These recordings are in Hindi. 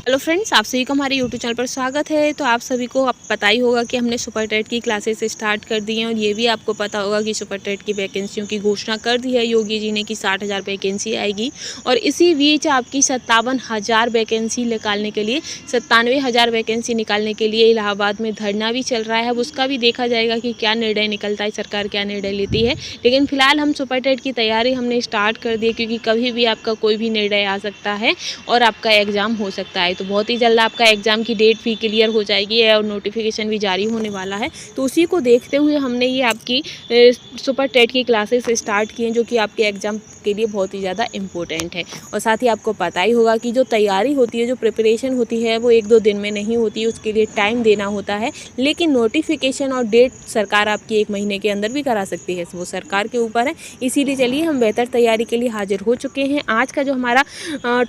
हेलो फ्रेंड्स, आप सभी का हमारे यूट्यूब चैनल पर स्वागत है। तो आप सभी को अब पता ही होगा कि हमने सुपर टेट की क्लासेस स्टार्ट कर दी हैं और ये भी आपको पता होगा कि सुपर टेट की वैकेंसियों की घोषणा कर दी है योगी जी ने कि 60,000 वैकेंसी आएगी। और इसी बीच आपकी 57,000 वैकेंसी निकालने के लिए 97,000 वैकेंसी निकालने के लिए इलाहाबाद में धरना भी चल रहा है। अब उसका भी देखा जाएगा कि क्या निर्णय निकलता है, सरकार क्या निर्णय लेती है। लेकिन फिलहाल हम सुपर टेट की तैयारी हमने स्टार्ट कर दी है, क्योंकि कभी भी आपका कोई भी निर्णय आ सकता है और आपका एग्ज़ाम हो सकता है। तो बहुत ही जल्द आपका एग्ज़ाम की डेट भी क्लियर हो जाएगी और नोटिफिकेशन भी जारी होने वाला है। तो उसी को देखते हुए हमने ये आपकी सुपर टेट की क्लासेस स्टार्ट की हैं, जो कि आपके एग्ज़ाम के लिए बहुत ही ज़्यादा इम्पोर्टेंट है। और साथ ही आपको पता ही होगा कि जो तैयारी होती है, जो प्रिपरेशन होती है, वो 1-2 दिन में नहीं होती है, उसके लिए टाइम देना होता है। लेकिन नोटिफिकेशन और डेट सरकार आपकी 1 महीने के अंदर भी करा सकती है, वो सरकार के ऊपर है। इसीलिए चलिए हम बेहतर तैयारी के लिए हाजिर हो चुके हैं। आज का जो हमारा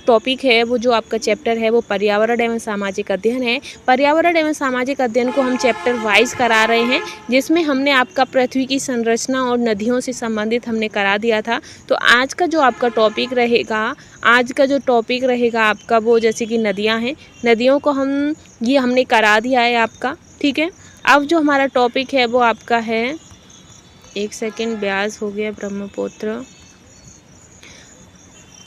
टॉपिक है, वो जो आपका चैप्टर है, वो पर्यावरण एवं सामाजिक अध्ययन है। पर्यावरण एवं सामाजिक अध्ययन को हम चैप्टर वाइज करा रहे हैं, जिसमें हमने आपका पृथ्वी की संरचना और नदियों से संबंधित हमने करा दिया था। तो आज का जो आपका टॉपिक रहेगा आपका, वो जैसे कि नदियाँ हैं, नदियों को हमने करा दिया है आपका, ठीक है। अब जो हमारा टॉपिक है वो आपका है, एक सेकेंड, ब्यास हो गया, ब्रह्मपुत्र,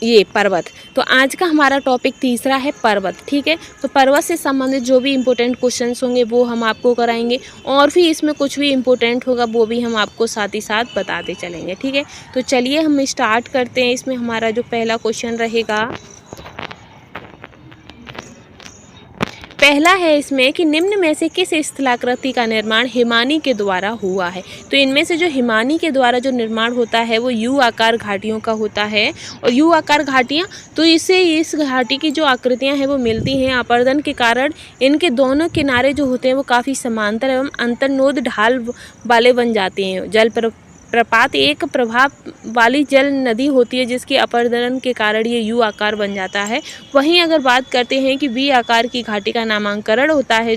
ये पर्वत। तो आज का हमारा टॉपिक तीसरा है पर्वत, ठीक है। तो पर्वत से संबंधित जो भी इम्पोर्टेंट क्वेश्चंस होंगे वो हम आपको कराएंगे, और भी इसमें कुछ भी इम्पोर्टेंट होगा वो भी हम आपको साथ ही साथ बताते चलेंगे, ठीक है। तो चलिए हम स्टार्ट करते हैं। इसमें हमारा जो पहला क्वेश्चन रहेगा, पहला है इसमें कि निम्न में से किस स्थलाकृति का निर्माण हिमानी के द्वारा हुआ है। तो इनमें से जो हिमानी के द्वारा जो निर्माण होता है वो यू आकार घाटियों का होता है। और यू आकार घाटियाँ, तो इससे इस घाटी की जो आकृतियाँ हैं वो मिलती हैं। अपरदन के कारण इनके दोनों किनारे जो होते हैं वो काफ़ी समांतर एवं अंतर्नोद ढाल वाले बन जाते हैं। प्रपात एक प्रभाव वाली जल नदी होती है, जिसके अपरदन के कारण ये यू आकार बन जाता है। वहीं अगर बात करते हैं कि वी आकार की घाटी का नामांकरण होता है,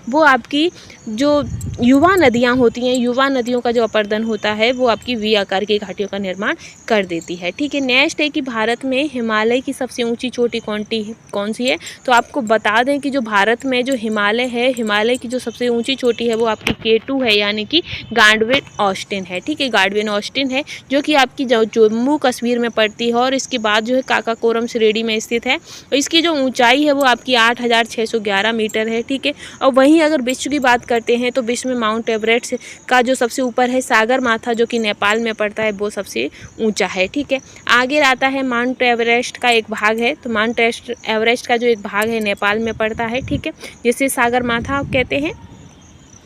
वो आपकी जो युवा नदियां होती हैं, युवा नदियों का जो अपरदन होता है वो आपकी वी आकार की घाटियों का निर्माण कर देती है, ठीक है। नेक्स्ट है कि भारत में हिमालय की सबसे ऊंची चोटी कौन सी है। तो आपको बता दें कि जो भारत में जो हिमालय है, हिमालय की जो सबसे ऊंची चोटी है वो आपकी K2 है, यानी कि गांडवेन ऑस्टिन है, ठीक है। गांडवेन ऑस्टिन है, जो कि आपकी जम्मू कश्मीर में पड़ती है, और इसके बाद जो है काकाकोरम श्रेणी में स्थित है। और इसकी जो ऊंचाई है वो आपकी 8,611 मीटर है, ठीक है। और वहीं अगर विश्व की बात करते हैं तो विश्व में माउंट एवरेस्ट का जो सबसे ऊपर है सागर माथा, जो कि नेपाल में पड़ता है, वो सबसे ऊंचा है, ठीक है। आगे आता है माउंट एवरेस्ट का एक भाग है, तो माउंट एवरेस्ट का जो एक भाग है नेपाल में पड़ता है, ठीक है, जिसे सागर माथा कहते हैं।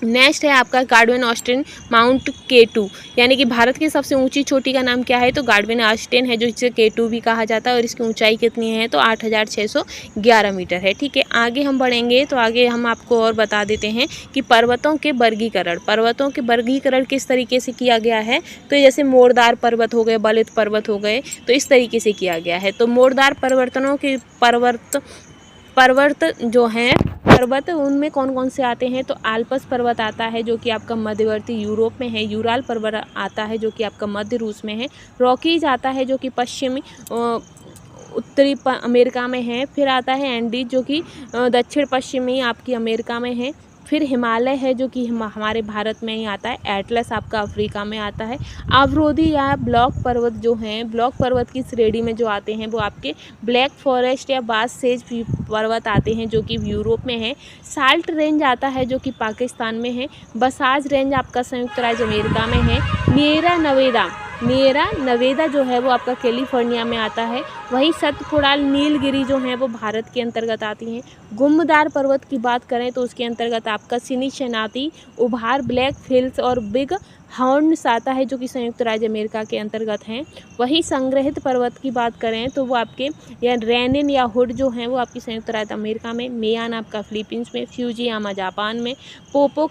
नेक्स्ट है आपका गार्डवेन ऑस्टिन माउंट K2, यानी कि भारत की सबसे ऊंची चोटी का नाम क्या है, तो गार्डवेन ऑस्टिन है, जो इसे K2 भी कहा जाता है। और इसकी ऊंचाई कितनी है, तो 8,611 मीटर है, ठीक है। आगे हम बढ़ेंगे तो आगे हम आपको और बता देते हैं कि पर्वतों के वर्गीकरण किस तरीके से किया गया है। तो जैसे मोरदार पर्वत हो गए, बलित पर्वत हो गए, तो इस तरीके से किया गया है। तो मोरदार पर्वत जो हैं पर्वत, उनमें कौन कौन से आते हैं, तो आल्प्स पर्वत आता है, जो कि आपका मध्यवर्ती यूरोप में है। यूराल पर्वत आता है, जो कि आपका मध्य रूस में है। रॉकीज आता है, जो कि पश्चिमी उत्तरी अमेरिका में है। फिर आता है एंडीज, जो कि दक्षिण पश्चिमी आपकी अमेरिका में है। फिर हिमालय है, जो कि हमारे भारत में ही आता है। एटलस आपका अफ्रीका में आता है। अवरोधी या ब्लॉक पर्वत जो हैं, ब्लॉक पर्वत की श्रेणी में जो आते हैं वो आपके ब्लैक फॉरेस्ट या बाससेज पर्वत आते हैं, जो कि यूरोप में है। साल्ट रेंज आता है, जो कि पाकिस्तान में है। बसाज रेंज आपका संयुक्त राज्य अमेरिका में है। नियरा नवेदा जो है वो आपका कैलिफोर्निया में आता है। वहीं सतपुड़ाल नीलगिरी जो है वो भारत के अंतर्गत आती हैं। गुम्बदार पर्वत की बात करें तो उसके अंतर्गत आपका सिनिशनाती, उभार, ब्लैक हिल्स और बिग हॉर्न्स आता है, जो कि संयुक्त राज्य अमेरिका के अंतर्गत हैं। वहीं संग्रहित पर्वत की बात करें तो वो आपके या रेनिन या हुड जो हैं वो आपकी संयुक्त राज्य अमेरिका में। मेयान आपका फिलीपींस में। फ्यूजियामा जापान में। पोपो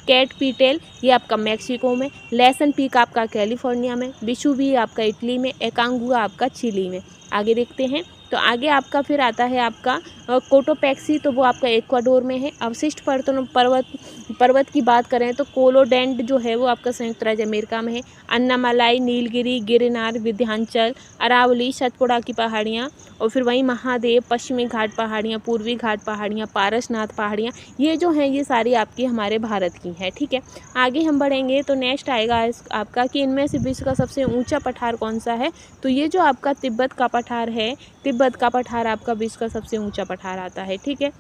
कैट पीटेल ये आपका मैक्सिको में। लेसन पीक आपका कैलिफोर्निया में। बिशुबी आपका इटली में। एकांगुआ आपका चिली में। आगे देखते हैं तो आगे आपका फिर आता है आपका कोटोपैक्सी, तो वो आपका इक्वाडोर में है। अवशिष्ट पर्वत की बात करें तो कोलोडेंट जो है वो आपका संयुक्त राज्य अमेरिका में है। अन्नामलाई, नीलगिरी, गिरनार, विंध्याचल, अरावली, सतपुड़ा की पहाड़ियाँ, और फिर वहीं महादेव, पश्चिमी घाट पहाड़ियाँ, पूर्वी घाट पहाड़ियाँ, पारसनाथ पहाड़ियाँ, ये जो हैं ये सारी आपकी हमारे भारत की हैं, ठीक है। आगे हम बढ़ेंगे तो नेक्स्ट आएगा आपका कि इनमें से विश्व का सबसे ऊंचा पठार कौन सा है, तो ये जो आपका तिब्बत का पठार है, तिब्बत का पठार आपका विश्व का सबसे ऊंचा पठार आता है, ठीक है।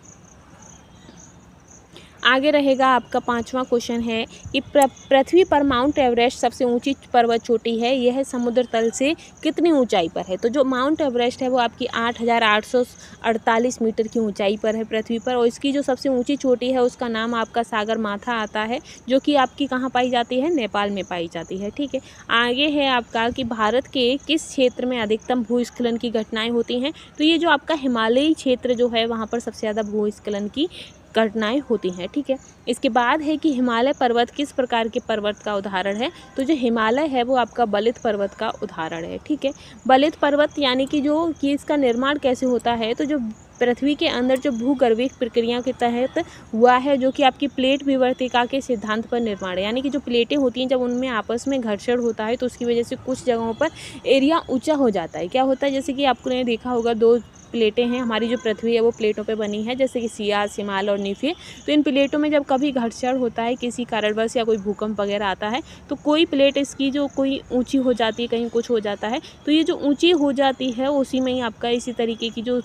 आगे रहेगा आपका 5वां क्वेश्चन है कि पृथ्वी पर माउंट एवरेस्ट सबसे ऊंची पर्वत चोटी है, यह समुद्र तल से कितनी ऊंचाई पर है। तो जो माउंट एवरेस्ट है वो आपकी 8,848 मीटर की ऊंचाई पर है पृथ्वी पर, और इसकी जो सबसे ऊंची चोटी है उसका नाम आपका सागर माथा आता है, जो कि आपकी कहाँ पाई जाती है, नेपाल में पाई जाती है, ठीक है। आगे है आपका कि भारत के किस क्षेत्र में अधिकतम भूस्खलन की घटनाएं होती हैं, तो ये जो आपका हिमालयी क्षेत्र जो है वहाँ पर सबसे ज़्यादा भूस्खलन की घटनाएं होती हैं, ठीक है। इसके बाद है कि हिमालय पर्वत किस प्रकार के पर्वत का उदाहरण है, तो जो हिमालय है वो आपका बलित पर्वत का उदाहरण है, ठीक है। बलित पर्वत यानी कि जो कि इसका निर्माण कैसे होता है, तो जो पृथ्वी के अंदर जो भूगर्भीय प्रक्रिया के तहत हुआ है, जो कि आपकी प्लेट विवर्तिका के सिद्धांत पर निर्माण है, यानी कि जो प्लेटें होती हैं जब उनमें आपस में घर्षण होता है तो उसकी वजह से कुछ जगहों पर एरिया ऊंचा हो जाता है। क्या होता है, जैसे कि आपने देखा होगा 2 प्लेटें हैं, हमारी जो पृथ्वी है वो प्लेटों पे बनी है, जैसे कि सियाच, हिमालय और नीफे। तो इन प्लेटों में जब कभी घर्षण होता है किसी कारणवश या कोई भूकंप वगैरह आता है, तो कोई प्लेट इसकी जो कोई ऊंची हो जाती है, कहीं कुछ हो जाता है, तो ये जो ऊंची हो जाती है उसी में ही आपका इसी तरीके की जो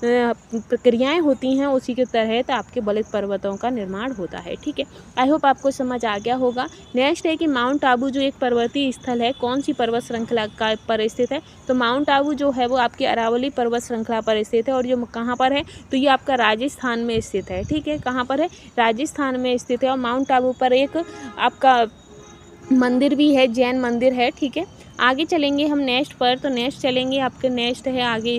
प्रक्रियाएं होती हैं उसी के तहत आपके बलित पर्वतों का निर्माण होता है, ठीक है। आई होप आपको समझ आ गया होगा। नेक्स्ट है कि माउंट आबू जो एक पर्वतीय स्थल है कौन सी पर्वत श्रृंखला का पर स्थित है, तो माउंट आबू जो है वो आपकी अरावली पर्वत श्रृंखला पर स्थित है, और जो कहाँ पर है, तो ये आपका राजस्थान में स्थित है, ठीक है। कहाँ पर है, राजस्थान में स्थित है। और माउंट आबू पर एक आपका मंदिर भी है, जैन मंदिर है, ठीक है। आगे चलेंगे हम नेक्स्ट पर, तो नेक्स्ट चलेंगे आपके नेक्स्ट है आगे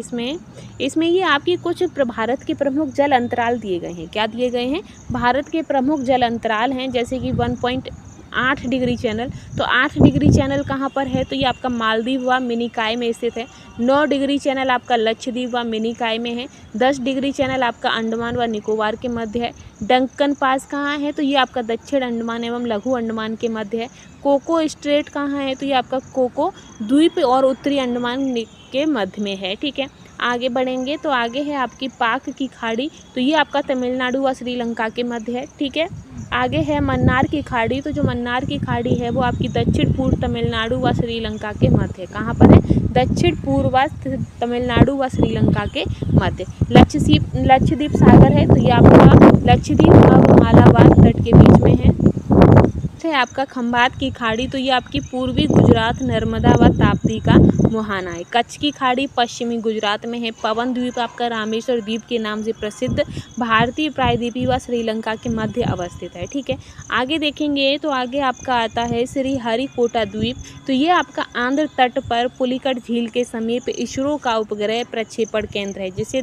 इसमें ये आपकी कुछ भारत के प्रमुख जल अंतराल दिए गए हैं। क्या दिए गए हैं, भारत के प्रमुख जल अंतराल हैं, जैसे कि 1.8 डिग्री चैनल। तो 8 डिग्री चैनल कहाँ पर है, तो ये आपका मालदीव व मिनिकॉय में स्थित है। 9 डिग्री चैनल आपका लक्षद्वीप व मिनिकॉय में है। 10 डिग्री चैनल आपका अंडमान व निकोबार के मध्य है। डंकन पास कहाँ है, तो ये आपका दक्षिण अंडमान एवं लघु अंडमान के मध्य है। कोको स्ट्रेट कहाँ है, तो ये आपका कोको द्वीप और उत्तरी अंडमान के मध्य में है, ठीक है। आगे बढ़ेंगे तो आगे है आपकी पाक की खाड़ी, तो ये आपका तमिलनाडु व श्रीलंका के मध्य है, ठीक है। आगे है मन्नार की खाड़ी, तो जो मन्नार की खाड़ी है वो आपकी दक्षिण पूर्व तमिलनाडु व श्रीलंका के मध्य है। कहाँ पर है, दक्षिण पूर्व तमिलनाडु व श्रीलंका के मध्य। लक्षद्वीप सागर है, तो ये आपका लक्षद्वीप और मालाबार तट के बीच में है आपका खंबात की खाड़ी, तो ये आपकी पूर्वी गुजरात, नर्मदा व ताप्ती का मुहाना है। कच्छ की खाड़ी पश्चिमी गुजरात में है। पवन द्वीप आपका रामेश्वर द्वीप के नाम से प्रसिद्ध भारतीय प्रायद्वीपीय व श्रीलंका के मध्य अवस्थित है, ठीक है। आगे देखेंगे तो आगे आपका आता है श्री हरिकोटा द्वीप, तो ये आपका आंध्र तट पर पुलिकट झील के समीप इसरो का उपग्रह प्रक्षेपण केंद्र है, जिसे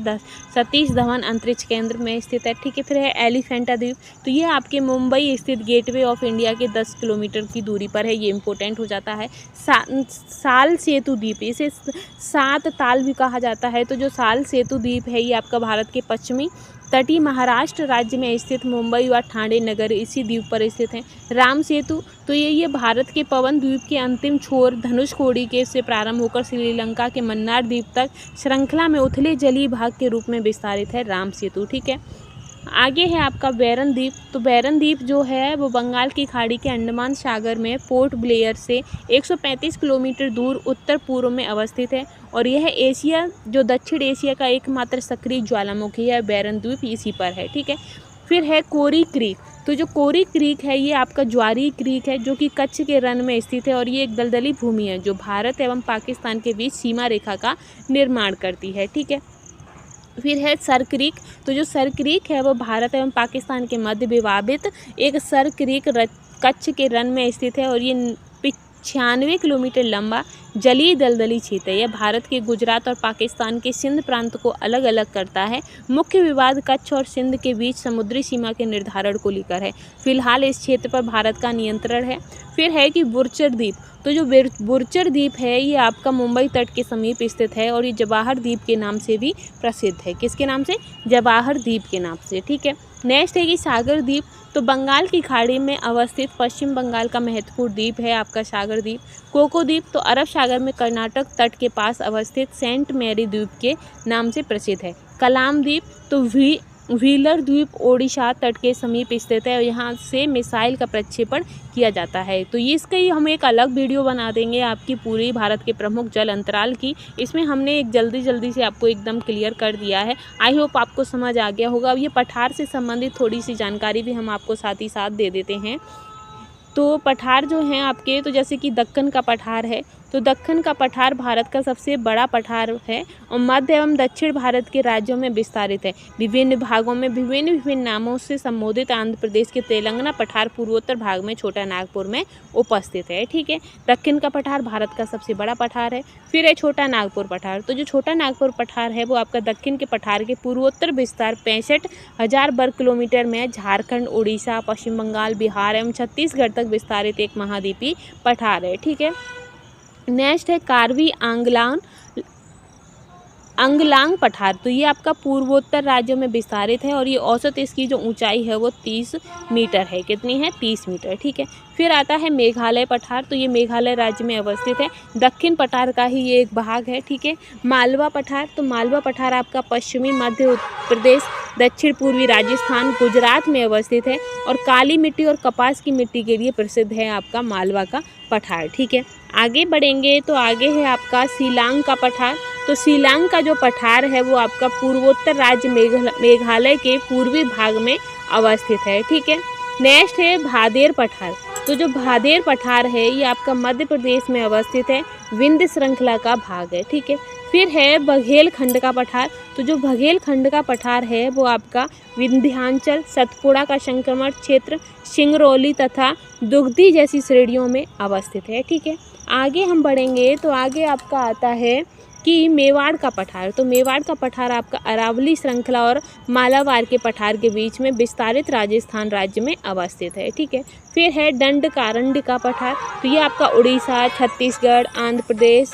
सतीश धवन अंतरिक्ष केंद्र में स्थित है, ठीक है। फिर है एलिफेंटा द्वीप, तो ये आपके मुंबई स्थित गेटवे ऑफ इंडिया के 10 किलोमीटर की दूरी पर है, ये इंपॉर्टेंट हो जाता है। साल सेतु द्वीप, इसे 7 ताल भी कहा जाता है, तो जो साल सेतु द्वीप है ये आपका भारत के पश्चिमी तटीय महाराष्ट्र राज्य में स्थित मुंबई व ठाणे नगर इसी द्वीप पर स्थित है। राम सेतु, तो ये भारत के पवन द्वीप के अंतिम छोर धनुषकोडी के से प्रारंभ होकर श्रीलंका के मन्नार द्वीप तक श्रृंखला में उथले जलीय भाग के रूप में विस्तारित है राम सेतु, ठीक है। आगे है आपका बैरन द्वीप, तो बैरन द्वीप जो है वो बंगाल की खाड़ी के अंडमान सागर में पोर्ट ब्लेयर से 135 किलोमीटर दूर उत्तर पूर्व में अवस्थित है, और यह एशिया जो दक्षिण एशिया का एकमात्र सक्रिय ज्वालामुखी है, बैरन द्वीप इसी पर है, ठीक है। फिर है कोरी क्रीक, तो जो कोरी क्रीक है ये आपका ज्वारी क्रीक है, जो कि कच्छ के रन में स्थित है, और ये एक दलदली भूमि है जो भारत एवं पाकिस्तान के बीच सीमा रेखा का निर्माण करती है, ठीक है। फिर है सर क्रीक, तो जो सर क्रीक है वो भारत एवं पाकिस्तान के मध्य विभाजित एक सर क्रीक कच्छ के रन में स्थित है, और ये 96 किलोमीटर लंबा जलीय दलदली क्षेत्र है। यह भारत के गुजरात और पाकिस्तान के सिंध प्रांत को अलग अलग करता है। मुख्य विवाद कच्छ और सिंध के बीच समुद्री सीमा के निर्धारण को लेकर है। फिलहाल इस क्षेत्र पर भारत का नियंत्रण है। फिर है कि बुरचर द्वीप, तो जो बुरचर द्वीप है ये आपका मुंबई तट के समीप स्थित है और ये जवाहर द्वीप के नाम से भी प्रसिद्ध है। किसके नाम से? जवाहर द्वीप के नाम से। ठीक है। नेक्स्ट है कि सागर द्वीप, तो बंगाल की खाड़ी में अवस्थित पश्चिम बंगाल का महत्वपूर्ण द्वीप है आपका सागर द्वीप। कोको द्वीप, तो अरब सागर में कर्नाटक तट के पास अवस्थित सेंट मैरी द्वीप के नाम से प्रसिद्ध है। कलाम द्वीप, तो व्हीलर द्वीप ओडिशा तट के समीप स्थित है और यहाँ से मिसाइल का प्रक्षेपण किया जाता है। तो ये इसका ही हम एक अलग वीडियो बना देंगे आपकी पूरी भारत के प्रमुख जल अंतराल की। इसमें हमने एक जल्दी से आपको एकदम क्लियर कर दिया है। आई होप आपको समझ आ गया होगा। अब ये पठार से संबंधित थोड़ी सी जानकारी भी हम आपको साथ ही साथ दे देते हैं। तो पठार जो हैं आपके, तो जैसे कि दक्कन का पठार है, तो दक्कन का पठार भारत का सबसे बड़ा पठार है और मध्य एवं दक्षिण भारत के राज्यों में विस्तारित है। विभिन्न भागों में विभिन्न नामों से संबोधित आंध्र प्रदेश के तेलंगाना पठार पूर्वोत्तर भाग में छोटा नागपुर में उपस्थित है। ठीक है। दक्कन का पठार भारत का सबसे बड़ा पठार है। फिर है छोटा नागपुर पठार, तो जो छोटा नागपुर पठार है वो आपका दक्कन के पठार के पूर्वोत्तर विस्तार 65,000 वर्ग किलोमीटर में झारखंड, उड़ीसा, पश्चिम बंगाल, बिहार एवं छत्तीसगढ़ तक विस्तारित एक महाद्वीपीय पठार है। ठीक है। नेक्स्ट है कार्बी आंगलांग पठार, तो ये आपका पूर्वोत्तर राज्यों में विस्तारित है और ये औसत इसकी जो ऊंचाई है वो 30 मीटर है। कितनी है? 30 मीटर। ठीक है। फिर आता है मेघालय पठार, तो ये मेघालय राज्य में अवस्थित है। दक्षिण पठार का ही ये एक भाग है। ठीक है। मालवा पठार, तो मालवा पठार आपका पश्चिमी मध्य प्रदेश, दक्षिण पूर्वी राजस्थान, गुजरात में अवस्थित है और काली मिट्टी और कपास की मिट्टी के लिए प्रसिद्ध है आपका मालवा का पठार। ठीक है। आगे बढ़ेंगे तो आगे है आपका शिलांग का पठार, तो शिलांग का जो पठार है वो आपका पूर्वोत्तर राज्य मेघालय के पूर्वी भाग में अवस्थित है। ठीक है। नेक्स्ट है भादेर पठार, तो जो भादेर पठार है ये आपका मध्य प्रदेश में अवस्थित है, विंध्य श्रृंखला का भाग है। ठीक है। फिर है बघेलखंड का पठार, तो जो बघेलखंड का पठार है वो आपका विंध्याचल, सतपुड़ा का संक्रमण क्षेत्र, सिंगरौली तथा दुगधी जैसी श्रेणियों में अवस्थित है। ठीक है। आगे हम बढ़ेंगे तो आगे आपका आता है कि मेवाड़ का पठार, तो मेवाड़ का पठार आपका अरावली श्रृंखला और मालाबार के पठार के बीच में विस्तारित राजस्थान राज्य में अवस्थित है। ठीक है। फिर है दंडकारण्य का पठार, तो ये आपका उड़ीसा, छत्तीसगढ़, आंध्र प्रदेश।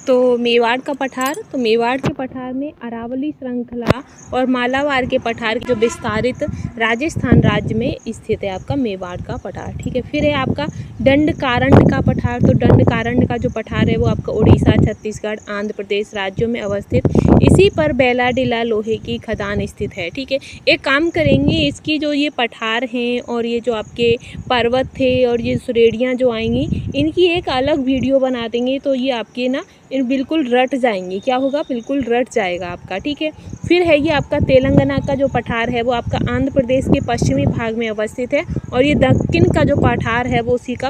तो मेवाड़ का पठार, तो मेवाड़ के पठार में अरावली श्रृंखला और मालाबार के पठार जो विस्तारित राजस्थान राज्य में स्थित है आपका मेवाड़ का पठार। ठीक है। फिर है आपका दंडकारण्य का पठार, तो दंडकारण्य का जो पठार है वो आपका उड़ीसा, छत्तीसगढ़, आंध्र प्रदेश राज्यों में अवस्थित, इसी पर बेलाडीला लोहे की खदान स्थित है। ठीक है। एक काम करेंगे, इसकी जो ये पठार हैं और ये जो आपके पर्वत थे और ये श्रेणियाँ जो आएंगी इनकी एक अलग वीडियो बना देंगे, तो ये आपके ना बिल्कुल रट जाएंगी। क्या होगा? बिल्कुल रट जाएगा आपका। ठीक है। फिर है ये आपका तेलंगाना का जो पठार है वो आपका आंध्र प्रदेश के पश्चिमी भाग में अवस्थित है और ये दक्षिण का जो पठार है वो उसी का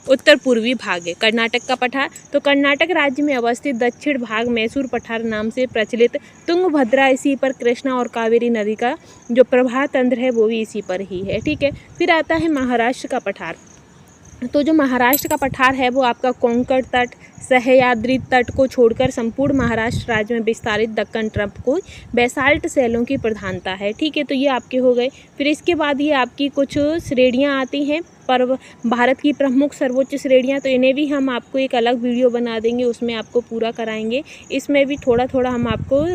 उत्तर पूर्वी भाग है। कर्नाटक का पठार, तो कर्नाटक राज्य में अवस्थित दक्षिण भाग मैसूर पठार नाम से प्रचलित तुंगभद्रा, इसी पर कृष्णा और कावेरी नदी का जो प्रवाह तंत्र है वो भी इसी पर ही है। ठीक है। फिर आता है महाराष्ट्र का पठार, तो जो महाराष्ट्र का पठार है वो आपका कोंकण तट, सह्याद्री तट को छोड़कर संपूर्ण महाराष्ट्र राज्य में विस्तारित दक्कन ट्रप को बेसाल्ट शैलों की प्रधानता है। ठीक है। तो ये आपके हो गए। फिर इसके बाद ये आपकी कुछ श्रेणियाँ आती हैं भारत की प्रमुख सर्वोच्च श्रेणियाँ, तो इन्हें भी हम आपको एक अलग वीडियो बना देंगे, उसमें आपको पूरा कराएंगे। इसमें भी थोड़ा हम आपको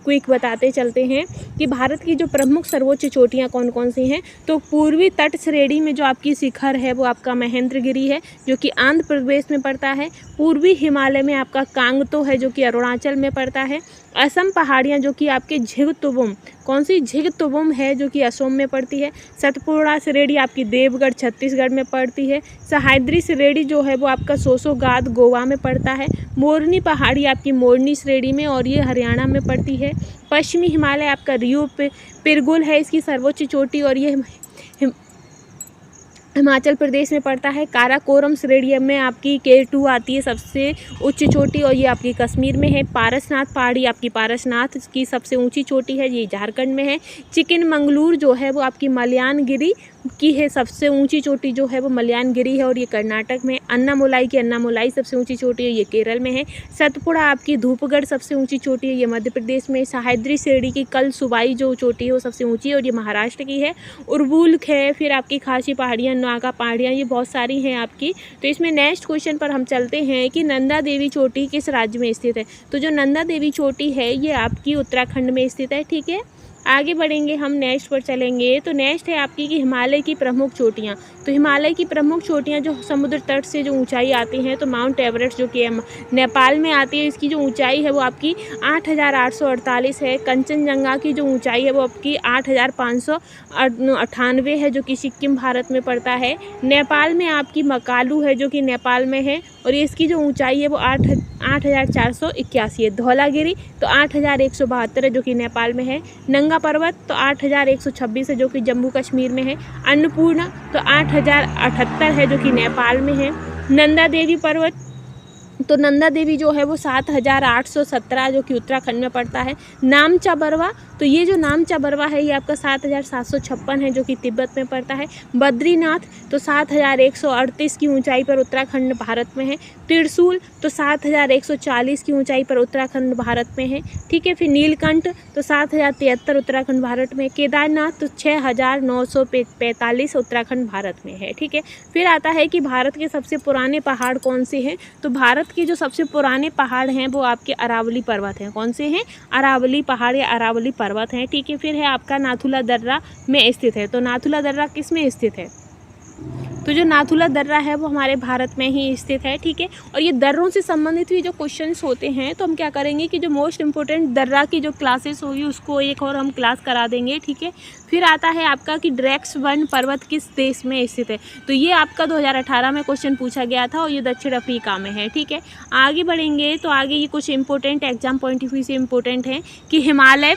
क्विक बताते चलते हैं कि भारत की जो प्रमुख सर्वोच्च चोटियाँ कौन कौन सी हैं। तो पूर्वी तट श्रेणी में जो आपकी शिखर है वो आपका महेंद्रगिरी है जो कि आंध्र प्रदेश में पड़ता है। पूर्वी हिमालय में आपका कांगतो है जो कि अरुणाचल में पड़ता है। असम पहाड़ियाँ जो कि आपके झिगतुबुम, कौन सी? झिगतुबुम है जो कि असम में पड़ती है। सतपुड़ा श्रेणी आपकी देवगढ़ छत्तीसगढ़ में पड़ती है। सह्याद्री श्रेणी जो है वो आपका सोसोगाद गोवा में पड़ता है। मोरनी पहाड़ी आपकी मोरनी श्रेणी में और ये हरियाणा में पड़ती है। पश्चिमी हिमालय आपका रियो पिरगुल है इसकी सर्वोच्च चोटी और ये हिमाचल प्रदेश में पड़ता है। काराकोरम श्रेणी में आपकी K2 आती है सबसे उच्च चोटी और ये आपकी कश्मीर में है। पारसनाथ पहाड़ी आपकी पारसनाथ की सबसे ऊंची चोटी है, ये झारखंड में है। चिकनमंगलूर जो है वो आपकी मलयानगिरी की है सबसे ऊंची चोटी जो है वो मलयानगिरी है और ये कर्नाटक में। अन्नामुलाई की अन्नामुलाई सबसे ऊंची चोटी है, ये केरल में है। सतपुड़ा आपकी धूपगढ़ सबसे ऊंची चोटी है, ये मध्य प्रदेश में। सह्याद्री श्रेणी की कल सुबाई जो चोटी है वो सबसे ऊंची है और ये महाराष्ट्र की है। उर्वुल्क है, फिर आपकी खासी पहाड़ियाँ, नागा पहाड़ियाँ, ये बहुत सारी हैं आपकी। तो इसमें नेक्स्ट क्वेश्चन पर हम चलते हैं कि नंदा देवी चोटी किस राज्य में स्थित है। तो जो नंदा देवी चोटी है ये आपकी उत्तराखंड में स्थित है, ठीक है। आगे बढ़ेंगे हम, नेक्स्ट पर चलेंगे। तो नेक्स्ट है आपकी कि हिमालय की प्रमुख चोटियाँ। तो हिमालय की प्रमुख चोटियाँ जो समुद्र तट से जो ऊंचाई आती हैं, तो माउंट एवरेस्ट जो कि नेपाल में आती है, इसकी जो ऊंचाई है वो आपकी 8,848 है। कंचनजंगा की जो ऊंचाई है वो आपकी 8,598 है, जो कि सिक्किम भारत में पड़ता है। नेपाल में आपकी मकालू है जो कि नेपाल में है और इसकी जो ऊंचाई है वो 8,481 है। धौलागिरी तो 8,172 है जो कि नेपाल में है। नंगा पर्वत तो 8,126 है जो कि जम्मू कश्मीर में है। अन्नपूर्णा तो 8,078 है जो कि नेपाल में है। नंदा देवी पर्वत तो नंदा देवी जो है वो 7,817 जो कि उत्तराखंड में पड़ता है। नामचा बरवा तो ये जो नामचा बरवा है ये आपका 7,756 है जो कि तिब्बत में पड़ता है। बद्रीनाथ तो 7,138 की ऊंचाई पर उत्तराखंड भारत में है। त्रिशूल तो 7,140 की ऊंचाई पर उत्तराखंड भारत में है, ठीक है। फिर नीलकंठ तो 7,073 उत्तराखंड भारत में। केदारनाथ तो 6,945 उत्तराखंड भारत में है, ठीक है। फिर आता है कि भारत के सबसे पुराने पहाड़ कौन से हैं। तो भारत के जो सबसे पुराने पहाड़ हैं वो आपके अरावली पर्वत हैं। कौन से हैं? अरावली पहाड़ या अरावली पर्वत हैं, ठीक है। फिर है आपका नाथुला दर्रा में स्थित है। तो नाथुला दर्रा किस में स्थित है? तो जो नाथुला दर्रा है वो हमारे भारत में ही स्थित है, ठीक है। और ये दर्रों से संबंधित भी जो क्वेश्चंस होते हैं तो हम क्या करेंगे कि जो मोस्ट इम्पोर्टेंट दर्रा की जो क्लासेस होगी उसको एक और हम क्लास करा देंगे, ठीक है। फिर आता है आपका कि ड्रैक्स वन पर्वत किस देश में स्थित है। तो ये आपका 2018 में क्वेश्चन पूछा गया था और ये दक्षिण अफ्रीका में है, ठीक है। आगे बढ़ेंगे तो आगे ये कुछ important exam point of view से इम्पोर्टेंट है कि हिमालय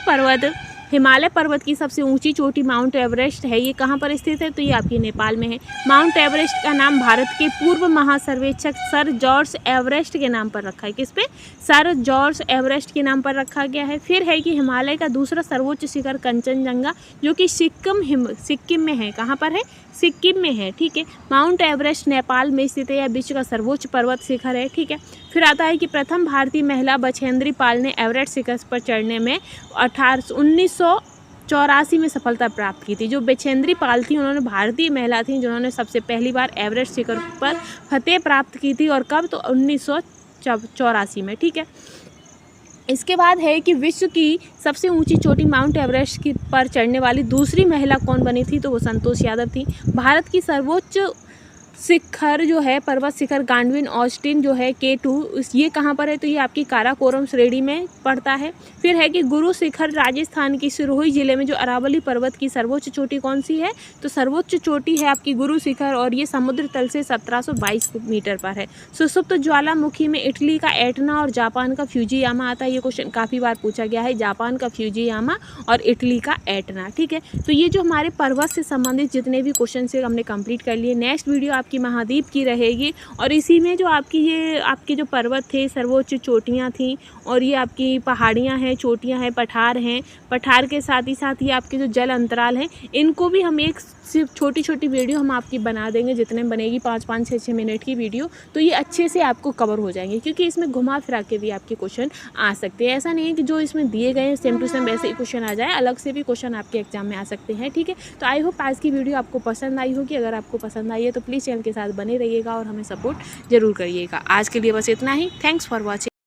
पर्वत की सबसे ऊंची चोटी माउंट एवरेस्ट है, ये कहाँ पर स्थित है। तो ये आपकी नेपाल में है। माउंट एवरेस्ट का नाम भारत के पूर्व महासर्वेक्षक सर जॉर्ज एवरेस्ट के नाम पर रखा है। किस पे? सर जॉर्ज एवरेस्ट के नाम पर रखा गया है। फिर है कि हिमालय का दूसरा सर्वोच्च शिखर कंचनजंगा जो कि सिक्किम में है। कहाँ पर है? सिक्किम में है, ठीक है। माउंट एवरेस्ट नेपाल में स्थित है, यह विश्व का सर्वोच्च पर्वत शिखर है, ठीक है। फिर आता है कि प्रथम भारतीय महिला बछेंद्री पाल ने एवरेस्ट शिखर पर चढ़ने में 1984 में सफलता प्राप्त की थी। जो बछेंद्री पाल थी उन्होंने भारतीय महिला थी जिन्होंने सबसे पहली बार एवरेस्ट शिखर पर फतेह प्राप्त की थी। और कब? तो 1984 में, ठीक है। इसके बाद है कि विश्व की सबसे ऊंची चोटी माउंट एवरेस्ट की पर चढ़ने वाली दूसरी महिला कौन बनी थी। तो वो संतोष यादव थी। भारत की सर्वोच्च शिखर जो है पर्वत शिखर गांडविन ऑस्टिन जो है K2, ये कहाँ पर है। तो ये आपकी काराकोरम श्रेणी में पड़ता है। फिर है कि गुरु शिखर राजस्थान की सिरोही जिले में जो अरावली पर्वत की सर्वोच्च चोटी कौन सी है। तो सर्वोच्च चोटी है आपकी गुरु शिखर और ये समुद्र तल से 1722 मीटर पर है। सुसुप्त ज्वालामुखी में इटली का एटना और जापान का फ्यूजियामा आता है। ये क्वेश्चन काफ़ी बार पूछा गया है, जापान का फ्यूजियामा और इटली का एटना, ठीक है। तो ये जो हमारे पर्वत से संबंधित जितने भी क्वेश्चन है हमने कंप्लीट कर लिए। नेक्स्ट वीडियो आपकी महाद्वीप की रहेगी और इसी में जो आपके जो पर्वत थे, सर्वोच्च चोटियाँ थी और ये आपकी पहाड़ियाँ हैं, चोटियाँ हैं, पठार हैं। पठार के साथ ही आपके जो जल अंतराल हैं इनको भी हम एक सिर्फ छोटी छोटी वीडियो हम आपकी बना देंगे, जितने बनेगी 5-5, 6-6 मिनट की वीडियो, तो ये अच्छे से आपको कवर हो जाएंगे क्योंकि इसमें घुमा फिरा के भी आपके क्वेश्चन आ सकते हैं। ऐसा नहीं है कि जो इसमें दिए गए हैं सेम टू सेम वैसे ही क्वेश्चन आ जाए, अलग से भी क्वेश्चन आपके एग्जाम में आ सकते हैं, ठीक है। तो आई होप आज की वीडियो आपको पसंद आई होगी। अगर आपको पसंद आई है तो प्लीज़ चैनल के साथ बने रहिएगा और हमें सपोर्ट जरूर करिएगा। आज के लिए बस इतना ही। Thanks for watching.